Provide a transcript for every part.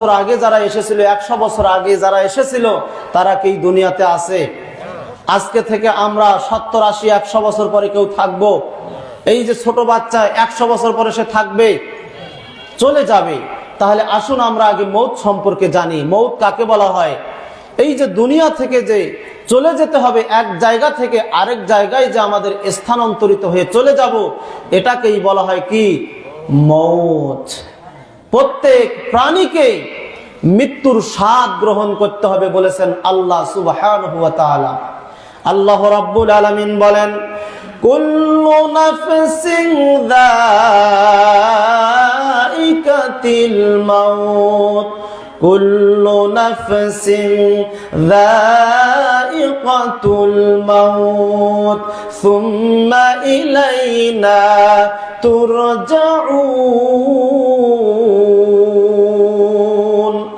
আগে যারা এসেছিল, 100 বছর আগে যারা এসেছিল, তারা কি দুনিয়াতে আছে? আজকে থেকে আমরা 70, 80, 100 বছর পরে কেউ থাকবো? এই যে ছোট বাচ্চা 100 বছর পরে সে থাকবে, চলে যাবে। তাহলে আসুন আমরা আগে মৌত সম্পর্কে জানি। মৌত কাকে বলা হয়? এই যে দুনিয়া থেকে যে চলে যেতে হবে, এক জায়গা থেকে আরেক জায়গায় যে আমাদের স্থানান্তরিত হয়ে চলে যাব, এটাকেই বলা হয় কি? মৌত। প্রত্যেক প্রাণীকে মৃত্যুর স্বাদ গ্রহণ করতে হবে বলেছেন আল্লাহ সুবহানাহু ওয়া তাআলা। আল্লাহ রাব্বুল আলামিন বলেন, কুল্লু নাফসিন যায়িকাতুল মাউত, কুল্লু নাফসিন যায়িকাতুল মাউত সুম্মা ইলাইনা তুরজাউন।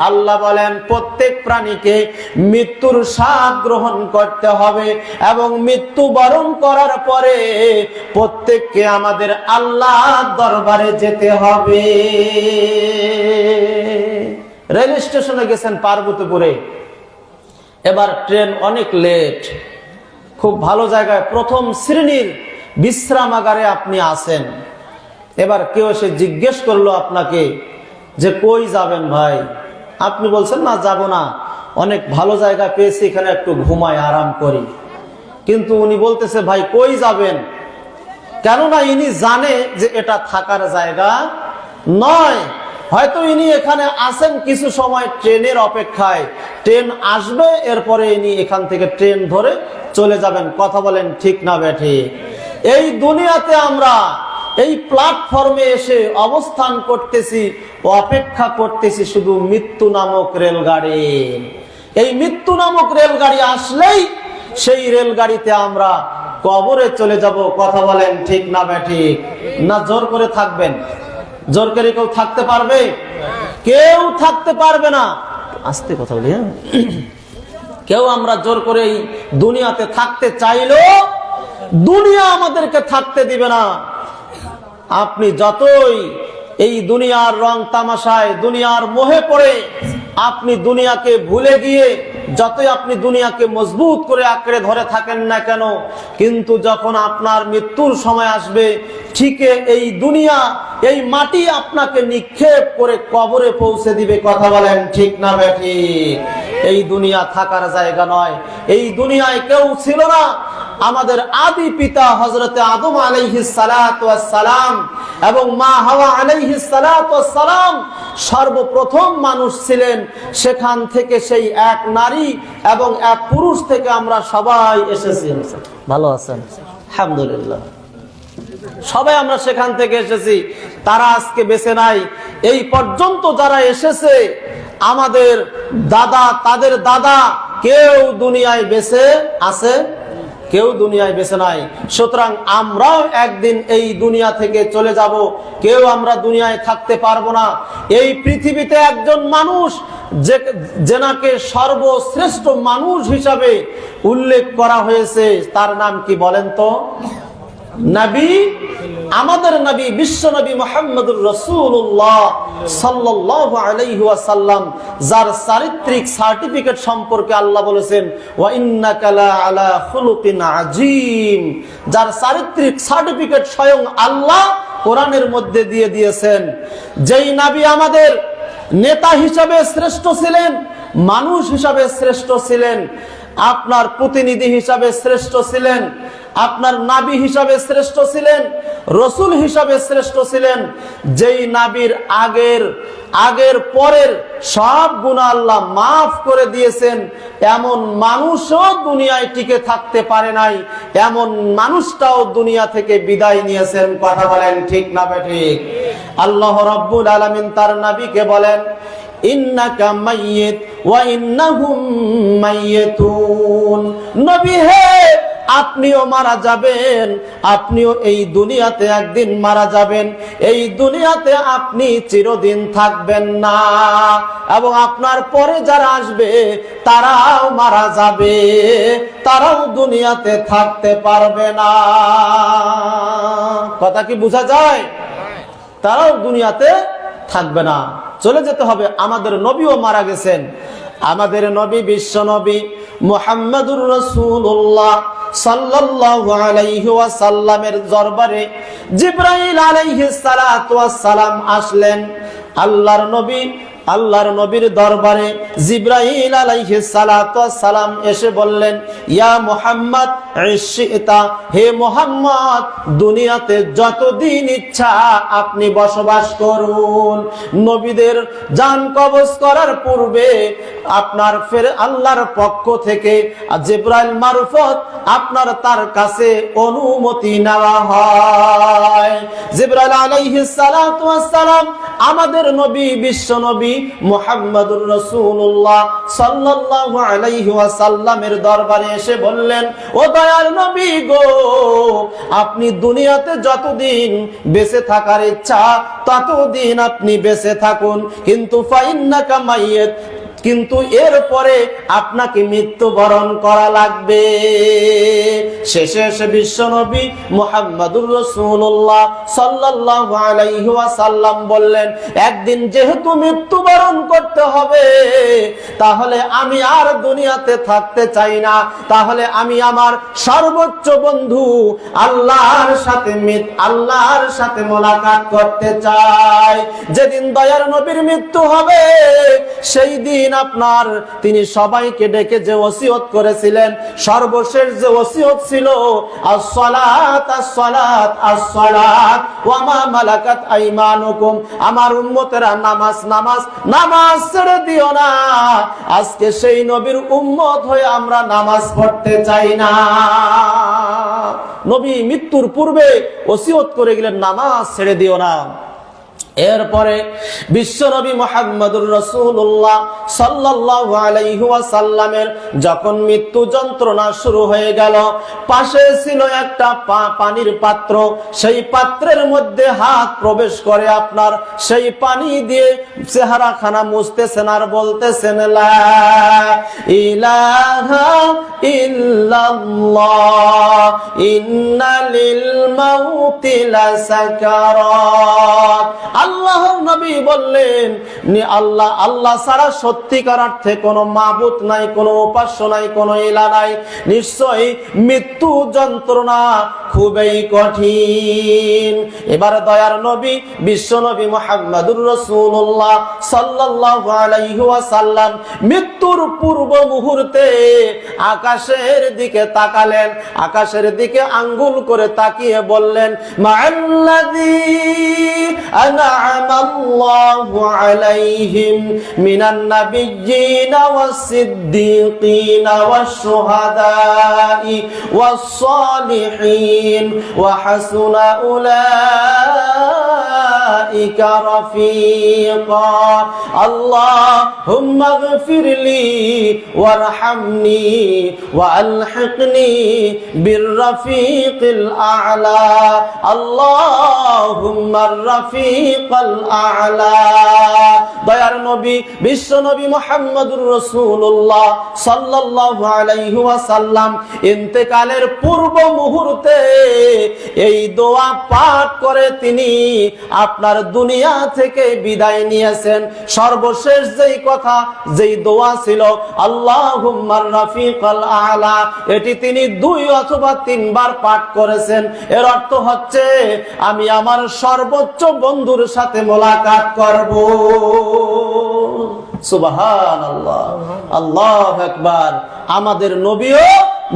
আল্লাহ বলেন প্রত্যেক প্রাণীকে মৃত্যুর স্বাদ গ্রহণ করতে হবে এবং মৃত্যু বরণ করার পরে প্রত্যেককে আমাদের আল্লাহর দরবারে যেতে হবে। রেল স্টেশনে গেছেন পার্বতীপুরে, এবার ট্রেন অনেক লেট, খুব ভালো জায়গায় প্রথম শ্রেণীর বিশ্রামাগারে আপনি আছেন। এবার কেউ এসে জিজ্ঞেস করলো আপনাকে যে কই যাবেন ভাই? আপনি বলছেন না, যাব না, অনেক ভালো জায়গা পেয়েছি, এখানে একটু ঘুমাই, আরাম করি। কিন্তু উনি বলতেছে ভাই কই যাবেন? কেননা ইনি জানে যে এটা থাকার জায়গা নয়। হয়তো ইনি এখানে আছেন কিছু সময় ট্রেনের অপেক্ষায়, ট্রেন আসবে, এরপরে ইনি এখান থেকে ট্রেন ধরে চলে যাবেন। কথা বলেন ঠিক না বেঠিক? এই দুনিয়াতে আমরা এই প্ল্যাটফর্মে এসে অবস্থান করতেছি, অপেক্ষা করতেছি শুধু মৃত্যু নামক রেলগাড়ি। এই মৃত্যু নামক রেলগাড়ি আসলেই সেই রেলগাড়িতে আমরা কবরে চলে যাব। কথা বলেন ঠিক না বেঠিক? না জোর করে থাকবেন? জোর করে কেউ থাকতে পারবে? কেউ থাকতে পারবে না। আস্তে কথা বলি, হ্যাঁ। কেউ আমরা জোর করে এই দুনিয়াতে থাকতে চাইলেও দুনিয়া আমাদেরকে থাকতে দিবে না। আপনি যতই এই দুনিয়ার রং তামাশায়, দুনিয়ার মোহে পড়ে আপনি দুনিয়াকে ভুলে গিয়ে যতই আপনি দুনিয়াকে মজবুত করে আঁকড়ে ধরে থাকেন না কেন, কিন্তু যখন আপনার মৃত্যুর সময় আসবে, ঠিক এই দুনিয়া, এই মাটি আপনাকে নিক্ষেপ করে কবরে পৌঁছে দিবে। কথা বলেন ঠিক না বেঠিক? এই দুনিয়া থাকার জায়গা নয়। এই দুনিয়ায় কেউ ছিল না। আমাদের আদি পিতা হযরতে আদম আলাইহিস সালাতু ওয়াস সালাম এবং মা হাওয়া আলাইহিস সালাতু ওয়াস সালাম সর্বপ্রথম মানুষ ছিলেন। সেখান থেকে সেই এক নারী এবং এক পুরুষ থেকে আমরা সবাই এসেছি। ভালো আছেন? আলহামদুলিল্লাহ। সবাই আমরা সেখান থেকে এসেছি। তারা আজকে বেঁচে নাই। এই পর্যন্ত যারা এসেছে, আমাদের দাদা, তাদের দাদা, কেউ দুনিয়ায় বেঁচে আছে? কেউ দুনিয়ায় বেঁচে নাই। সুতরাং আমরাও একদিন এই দুনিয়া থেকে চলে যাব। কেউ আমরা দুনিয়ায় থাকতে পারবো না। এই পৃথিবীতে একজন মানুষ যেনাকে সর্বশ্রেষ্ঠ মানুষ হিসাবে উল্লেখ করা হয়েছে, তার নাম কি বলেন তো? নবী, আমাদের নবী, বিশ্ব নবী মুহাম্মদুর রাসূলুল্লাহ সাল্লাল্লাহু আলাইহি ওয়াসাল্লাম, যার চারিত্রিক সার্টিফিকেট সম্পর্কে আল্লাহ বলেছেন ওয়া ইন্নাকা লা আলা খুলুকিন আযীম। যার চারিত্রিক সার্টিফিকেট স্বয়ং আল্লাহ কোরআনের মধ্যে দিয়ে দিয়েছেন। যেই নবী আমাদের নেতা হিসাবে শ্রেষ্ঠ ছিলেন, মানুষ হিসাবে শ্রেষ্ঠ ছিলেন, আপনার প্রতিনিধি হিসাবে শ্রেষ্ঠ ছিলেন, আপনার নাবী হিসাবে শ্রেষ্ঠ ছিলেন, রসুল হিসাবে শ্রেষ্ঠ ছিলেন। যেই নাবীর আগের পরের সব গুনাহ আল্লাহ মাফ করে দিয়েছেন, এমন মানুষও দুনিয়ায় টিকে থাকতে পারে নাই। এমন মানুষটাও দুনিয়া থেকে বিদায় নিয়েছেন। কথা বলেন ঠিক না বেঠিক? আল্লাহ রাব্বুল আলামিন তার নবীকে বলেন, ইন্নাকা মাইয়িত ওয়া ইন্নাহুম মাইয়িতুন। নবী হে, আপনিও মারা যাবেন, আপনিও এই দুনিয়াতে একদিন মারা যাবেন। এই দুনিয়াতে আপনি চিরদিন থাকবেন না এবং আপনার পরে যারা আসবে তারাও মারা যাবে, তারাও দুনিয়াতে থাকতে পারবে না। কথা কি বোঝা যায়? তারাও দুনিয়াতে থাকবে না। চলে যেতে হবে। আমাদের নবীও মারা গেছেন। আমাদের নবী বিশ্ব নবী মুহাম্মাদুর রাসূলুল্লাহ সাল্লাল্লাহু আলাইহি ওয়াসাল্লামের দরবারে জিবরাইল আলাইহিস সালাতু ওয়াস সালাম আসলেন। আল্লাহর নবীর দরবারে জিবরাইল আলাইহিস সালাতু ওয়াস সালাম এসে বললেন, ইয়া মুহাম্মদ ইশিতা, হে মুহাম্মদ দুনিয়াতে যতদিন ইচ্ছা আপনি বসবাস করুন। নবীদের জান কবজ করার পূর্বে আপনার আল্লাহর পক্ষ থেকে জিবরাইল মারফত আপনার তার কাছে অনুমতি নেওয়া হয়। জিবরাইল আলাইহিস সালাতু ওয়াস সালাম আমাদের নবী বিশ্ব নবী মুহাম্মাদুর রাসূলুল্লাহ সাল্লাল্লাহু আলাইহি ওয়াসাল্লামের দরবারে এসে বললেন, ও দয়ার নবী গো, আপনি দুনিয়াতে যতদিন বেঁচে থাকার ইচ্ছা ততদিন আপনি বেঁচে থাকুন, কিন্তু ফাইন্নাকা মাইয়িত, কিন্তু এরপরে আপনাকে মৃত্যুবরণ করা লাগবে। শেষে এসে বিশ্বনবী মুহাম্মাদুর রাসূলুল্লাহ সাল্লাল্লাহু আলাইহি ওয়াসাল্লাম বললেন, একদিন যেহেতু মৃত্যুবরণ করতে হবে, তাহলে আমি আর দুনিয়াতে থাকতে চাই না, তাহলে আমি আমার সর্বোচ্চ বন্ধু আল্লাহর সাথে মোলাকাত করতে চাই। যেদিন দয়ার নবীর মৃত্যু হবে সেই দিন আপনার তিনি সবাইকে ডেকে যে ওসিয়ত করেছিলেন, সর্বশেষ যে ওসিয়ত ছিল, আসসালাত আসসালাত আসসালাত ওয়া মা মালাকাত আইমানুকুম, আমার উম্মতেরা নামাজ নামাজ নামাজ ছেড়ে দিও না। আজকে সেই নবীর উম্মত হয়ে আমরা নামাজ পড়তে চাই না। নবী মৃত্যুর পূর্বে ওসিয়ত করে গেলেন, নামাজ ছেড়ে দিও না। এরপরে বিশ্বনবী মুহাম্মাদুর রাসূলুল্লাহ সাল্লাল্লাহু আলাইহি ওয়াসাল্লামের যখন মৃত্যু যন্ত্রণা শুরু হয়ে গেল, পাশে ছিল একটা পানির পাত্র, সেই পাত্রের মধ্যে হাত প্রবেশ করে আপনার সেই পানি দিয়ে চেহারাখানা মুছতেছেন আর বলতেছেন, লা ইলাহা ইল্লাল্লাহ ইন্না লিল মাউতি লাসাকারাত। আল্লাহর নবী বললেন, আল্লাহ ছাড়া সত্যিকার অর্থে কোনো মাবুদ নাই, কোনো উপাস্য নাই, কোনো ইলাহ নাই। নিশ্চয়ই মৃত্যু যন্ত্রণা খুবই কঠিন। এবার দয়ার নবী বিশ্ব নবী মুহাম্মাদুর রাসূলুল্লাহ সাল্লাল্লাহু আলাইহি ওয়াসাল্লাম মৃত্যুর পূর্ব মুহূর্তে আকাশের দিকে তাকালেন, আকাশের দিকে আঙ্গুল করে তাকিয়ে বললেন, মা'আল্লাযী আন'আমাল্লাহু আলাইহিম মিনান নাবিয়্যিনা ওয়াস-সিদ্দীকিনা ওয়াশ-শুহাদা'i ওয়াস-সালিহিন ওয়া হাসুনা উলাইকা রাফীকা। আল্লাহুম্মা ইগফিরলি ওয়ারহামনি ওয়া আলহিকনি বির-রাফীকিল আ'লা। আল্লাহুম্মা রাফীকাল আ'লা। দয়ার নবী বিশ্ব নবী মুহাম্মাদুর রাসূলুল্লাহ সাল্লাল্লাহু আলাইহি ওয়াসাল্লাম ইন্তেকালের পূর্ব মুহূর্তে এই দোয়া পাঠ করে তিনি আপনার দুনিয়া থেকে বিদায় নিয়েছেন। সর্বশেষ যেই কথা, যেই দোয়া ছিল আল্লাহুম্মা রাফীকাল আ'লা, এটি তিনি 2 অথবা 3 বার পাঠ করেছেন। এর অর্থ হচ্ছে আমি আমার সর্বোচ্চ বন্ধুর সাথে মোলাকাত করব। সুবহানাল্লাহ, আল্লাহু আকবার। আমাদের নবীও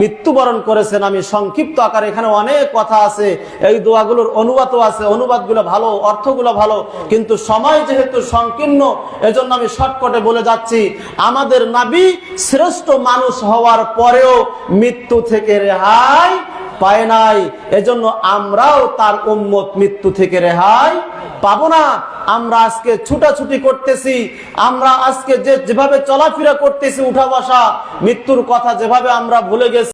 মৃত্যুবরণ করেছেন। আমি সংক্ষিপ্ত আকারে, এখানে অনেক কথা আছে, এই দোয়াগুলোর অনুবাদও আছে, অনুবাদগুলো ভালো, অর্থগুলো ভালো, কিন্তু সময় যেহেতু সংকীর্ণ এজন্য আমি শর্টকাটে বলে যাচ্ছি। আমাদের নবী শ্রেষ্ঠ মানুষ হওয়ার পরেও মৃত্যু থেকে রেহাই পায় নাই, এজন্য আমরাও তার উম্মত মৃত্যু থেকে রেহাই পাবো না। আমরা আজকে ছুটাছুটি করতেছি, আমরা আজকে যেভাবে চলাফেরা করতেছি, উঠা বসা, মৃত্যুর কথা যেভাবে আমরা ভুলে গেছি।